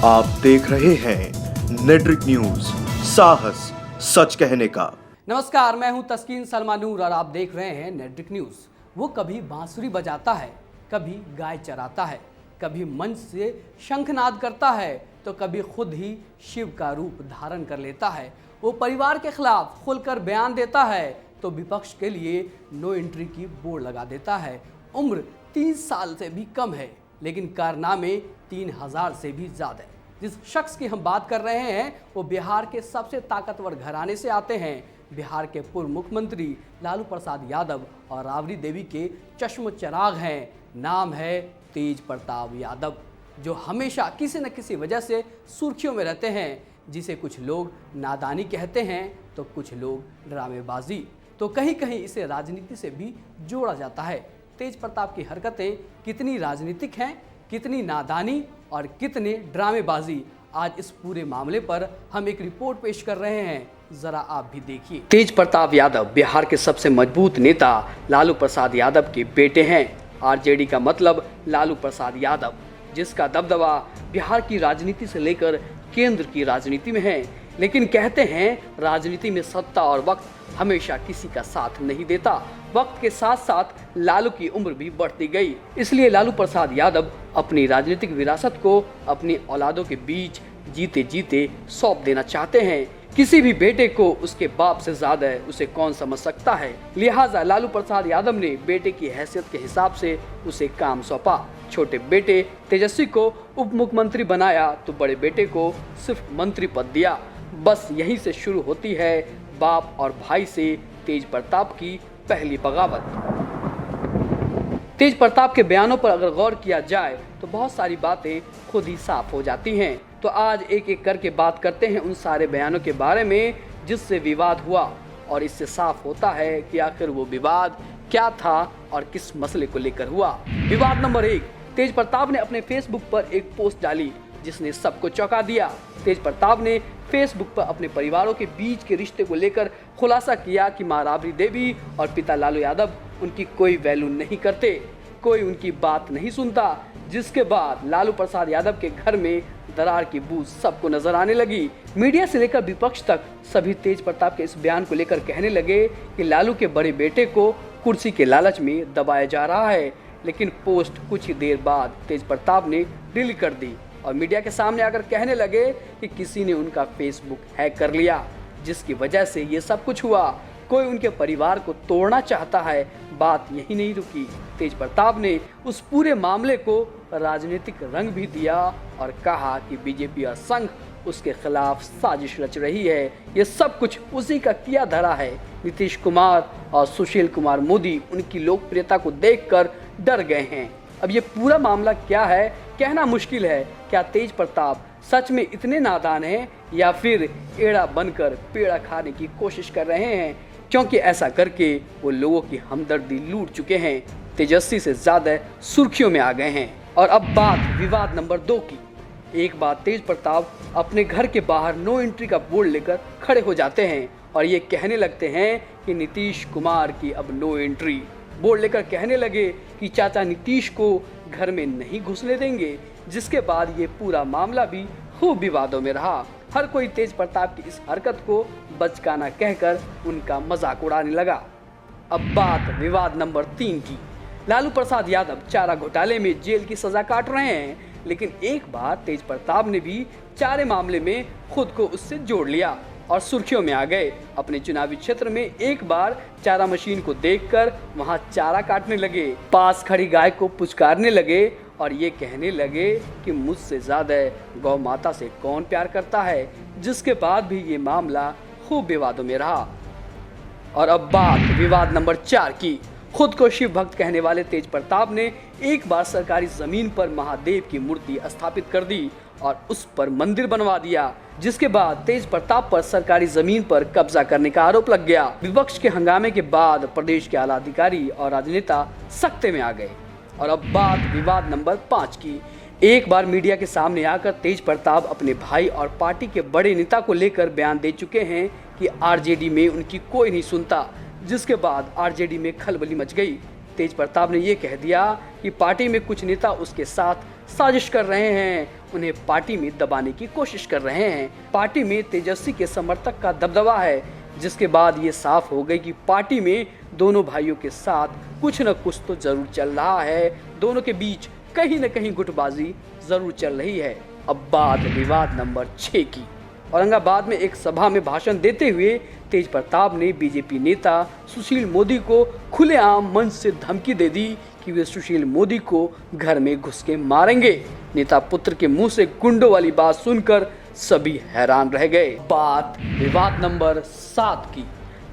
आप देख रहे हैं नेट्रिक न्यूज, साहस सच कहने का। नमस्कार, मैं हूं तस्कीन सलमानूर और आप देख रहे हैं नेट्रिक न्यूज। वो कभी बांसुरी बजाता है, कभी गाय चराता है, कभी मंच से शंखनाद करता है, तो कभी खुद ही शिव का रूप धारण कर लेता है। वो परिवार के खिलाफ खुलकर बयान देता है तो विपक्ष के लिए नो एंट्री की बोर्ड लगा देता है। उम्र 30 साल से भी कम है, लेकिन कारनामे 3000 से भी ज़्यादा है। जिस शख्स की हम बात कर रहे हैं वो बिहार के सबसे ताकतवर घराने से आते हैं। बिहार के पूर्व मुख्यमंत्री लालू प्रसाद यादव और राबड़ी देवी के चश्म चिराग हैं। नाम है तेज प्रताप यादव, जो हमेशा किसी न किसी वजह से सुर्खियों में रहते हैं, जिसे कुछ लोग नादानी कहते हैं तो कुछ लोग ड्रामेबाजी, तो कहीं कहीं इसे राजनीति से भी जोड़ा जाता है। तेज प्रताप की हरकतें कितनी राजनीतिक हैं, कितनी नादानी और कितने ड्रामेबाजी, आज इस पूरे मामले पर हम एक रिपोर्ट पेश कर रहे हैं, जरा आप भी देखिए। तेज प्रताप यादव बिहार के सबसे मजबूत नेता लालू प्रसाद यादव के बेटे हैं। आरजेडी का मतलब लालू प्रसाद यादव, जिसका दबदबा बिहार की राजनीति से लेकर केंद्र की राजनीति में है। लेकिन कहते हैं राजनीति में सत्ता और वक्त हमेशा किसी का साथ नहीं देता। वक्त के साथ साथ लालू की उम्र भी बढ़ती गई, इसलिए लालू प्रसाद यादव अपनी राजनीतिक विरासत को अपनी औलादों के बीच जीते जीते सौंप देना चाहते हैं। किसी भी बेटे को उसके बाप से ज्यादा उसे कौन समझ सकता है। लिहाजा लालू प्रसाद यादव ने बेटे की हैसियत के हिसाब से उसे काम सौंपा। छोटे बेटे तेजस्वी को उप मुख्यमंत्री बनाया तो बड़े बेटे को सिर्फ मंत्री पद दिया। बस यहीं से शुरू होती है बाप और भाई से तेज प्रताप की पहली बगावत। तेज प्रताप के बयानों पर अगर गौर किया जाए तो बहुत सारी बातें खुद ही साफ हो जाती हैं। तो आज एक एक करके बात करते हैं उन सारे बयानों के बारे में जिससे विवाद हुआ, और इससे साफ होता है कि आखिर वो विवाद क्या था और किस मसले को लेकर हुआ। विवाद नंबर 1, तेज प्रताप ने अपने फेसबुक पर एक पोस्ट डाली जिसने सबको चौंका दिया। तेज प्रताप ने फेसबुक पर अपने परिवारों के बीच के रिश्ते को लेकर खुलासा किया कि मां राबड़ी देवी और पिता लालू यादव उनकी कोई वैल्यू नहीं करते, कोई उनकी बात नहीं सुनता। जिसके बाद लालू प्रसाद यादव के घर में दरार की बू सबको नजर आने लगी। मीडिया से लेकर विपक्ष तक सभी तेज प्रताप के इस बयान को लेकर कहने लगे कि लालू के बड़े बेटे को कुर्सी के लालच में दबाया जा रहा है। लेकिन पोस्ट कुछ ही देर बाद तेज प्रताप ने डिलीट कर दी और मीडिया के सामने आकर कहने लगे कि किसी ने उनका फेसबुक हैक कर लिया, जिसकी वजह से ये सब कुछ हुआ। कोई उनके परिवार को तोड़ना चाहता है। बात यही नहीं रुकी, तेज प्रताप ने उस पूरे मामले को राजनीतिक रंग भी दिया और कहा कि बीजेपी और संघ उसके खिलाफ साजिश रच रही है। ये सब कुछ उसी का किया धरा है। नीतीश कुमार और सुशील कुमार मोदी उनकी लोकप्रियता को देखकर डर गए हैं। अब ये पूरा मामला क्या है कहना मुश्किल है। क्या तेज प्रताप सच में इतने नादान हैं या फिर एड़ा बनकर पेड़ा खाने की कोशिश कर रहे हैं, क्योंकि ऐसा करके वो लोगों की हमदर्दी लूट चुके हैं, तेजस्वी से ज़्यादा सुर्खियों में आ गए हैं। और अब बात विवाद नंबर 2 की। एक बार तेज प्रताप अपने घर के बाहर नो एंट्री का बोर्ड लेकर खड़े हो जाते हैं और ये कहने लगते हैं कि नीतीश कुमार की अब नो एंट्री। बोर्ड लेकर कहने लगे कि चाचा नीतीश को घर में नहीं घुसने देंगे। जिसके बाद ये पूरा मामला भी खूब विवादों में रहा। हर कोई तेज प्रताप की इस हरकत को बचकाना कहकर उनका मजाक उड़ाने लगा। अब बात विवाद नंबर 3 की। लालू प्रसाद यादव चारा घोटाले में जेल की सजा काट रहे हैं, लेकिन एक बार तेज प्रताप ने भी चारे मामले में खुद को उससे जोड़ लिया और सुर्खियों में आ गए। अपने चुनावी क्षेत्र में एक बार चारा मशीन को देखकर वहां चारा काटने लगे, पास खड़ी गाय को पुचकारने लगे और ये कहने लगे कि मुझसे ज्यादा गौ माता से कौन प्यार करता है। जिसके बाद भी ये मामला खूब विवादों में रहा। और अब बात विवाद नंबर 4 की। खुद को शिव भक्त कहने वाले तेज प्रताप ने एक बार सरकारी जमीन पर महादेव की मूर्ति स्थापित कर दी और उस पर मंदिर बनवा दिया। जिसके बाद तेज प्रताप पर सरकारी जमीन पर कब्जा करने का आरोप लग गया। विपक्ष के हंगामे के बाद प्रदेश के आला अधिकारी और राजनेता सख्ते में आ गए। और अब बात विवाद नंबर 5 की। एक बार मीडिया के सामने आकर तेज प्रताप अपने भाई और पार्टी के बड़े नेता को लेकर बयान दे चुके हैं कि आरजेडी में उनकी कोई नहीं सुनता। जिसके बाद आरजेडी में खलबली मच गई। तेज प्रताप ने ये कह दिया कि पार्टी में कुछ नेता उसके साथ साजिश कर रहे हैं उन्हें पार्टी में दबाने की कोशिश कर रहे हैं। पार्टी में तेजस्वी के समर्थक का दबदबा है, जिसके बाद ये साफ हो गई कि पार्टी में दोनों भाइयों के साथ कुछ न कुछ तो जरूर चल रहा है। दोनों के बीच कहीं न कहीं गुटबाजी जरूर चल रही है। अब बात विवाद नंबर 6 की। औरंगाबाद में एक सभा में भाषण देते हुए तेज प्रताप ने बीजेपी नेता सुशील मोदी को खुलेआम मंच से धमकी दे दी कि वे सुशील मोदी को घर में घुस के मारेंगे। नेता पुत्र के मुंह से गुंडों वाली बात सुनकर सभी हैरान रह गए। बात विवाद नंबर 7 की।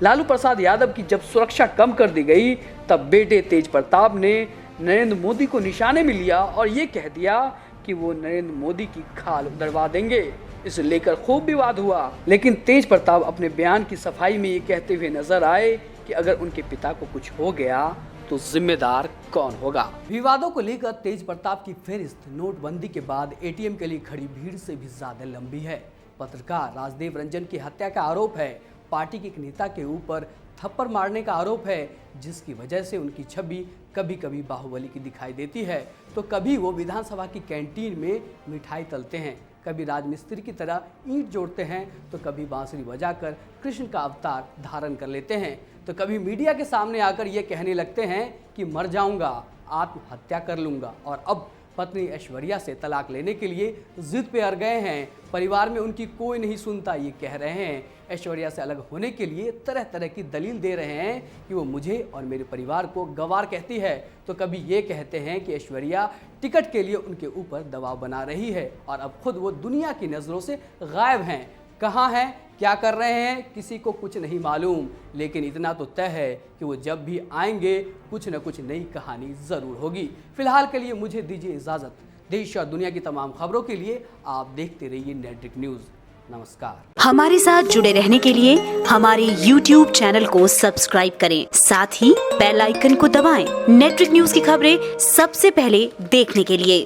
लालू प्रसाद यादव की जब सुरक्षा कम कर दी गई, तब बेटे तेज प्रताप ने नरेंद्र मोदी को निशाने में लिया और ये कह दिया कि वो नरेंद्र मोदी की खाल उधड़वा देंगे। इसे लेकर खूब विवाद हुआ, लेकिन तेज प्रताप अपने बयान की सफाई में ये कहते हुए नजर आए कि अगर उनके पिता को कुछ हो गया तो जिम्मेदार कौन होगा। विवादों को लेकर तेज प्रताप की फेरिस्त नोटबंदी के बाद एटीएम के लिए खड़ी भीड़ से भी ज्यादा लंबी है। पत्रकार राजदेव रंजन की हत्या का आरोप है। पार्टी के एक नेता के ऊपर थप्पड़ मारने का आरोप है, जिसकी वजह से उनकी छवि कभी कभी बाहुबली की दिखाई देती है, तो कभी वो विधानसभा की कैंटीन में मिठाई तलते हैं, कभी राजमिस्त्री की तरह ईंट जोड़ते हैं, तो कभी बांसुरी बजाकर कृष्ण का अवतार धारण कर लेते हैं, तो कभी मीडिया के सामने आकर ये कहने लगते हैं कि मर जाऊंगा, आत्महत्या कर लूंगा, और अब पत्नी ऐश्वर्या से तलाक लेने के लिए जिद पे अड़ गए हैं। परिवार में उनकी कोई नहीं सुनता, ये कह रहे हैं। ऐश्वर्या से अलग होने के लिए तरह तरह की दलील दे रहे हैं कि वो मुझे और मेरे परिवार को गंवार कहती है, तो कभी ये कहते हैं कि ऐश्वर्या टिकट के लिए उनके ऊपर दबाव बना रही है, और अब खुद वो दुनिया की नज़रों से गायब हैं। कहाँ हैं, क्या कर रहे हैं, किसी को कुछ नहीं मालूम, लेकिन इतना तो तय है कि वो जब भी आएंगे कुछ न कुछ नई कहानी ज़रूर होगी। फिलहाल के लिए मुझे दीजिए इजाज़त। देश और दुनिया की तमाम खबरों के लिए आप देखते रहिए नेट्रिक न्यूज़। नमस्कार। हमारे साथ जुड़े रहने के लिए हमारे YouTube चैनल को सब्सक्राइब करें, साथ ही बेल आइकन को दबाएं। नेट्रिक न्यूज़ की खबरें सबसे पहले देखने के लिए।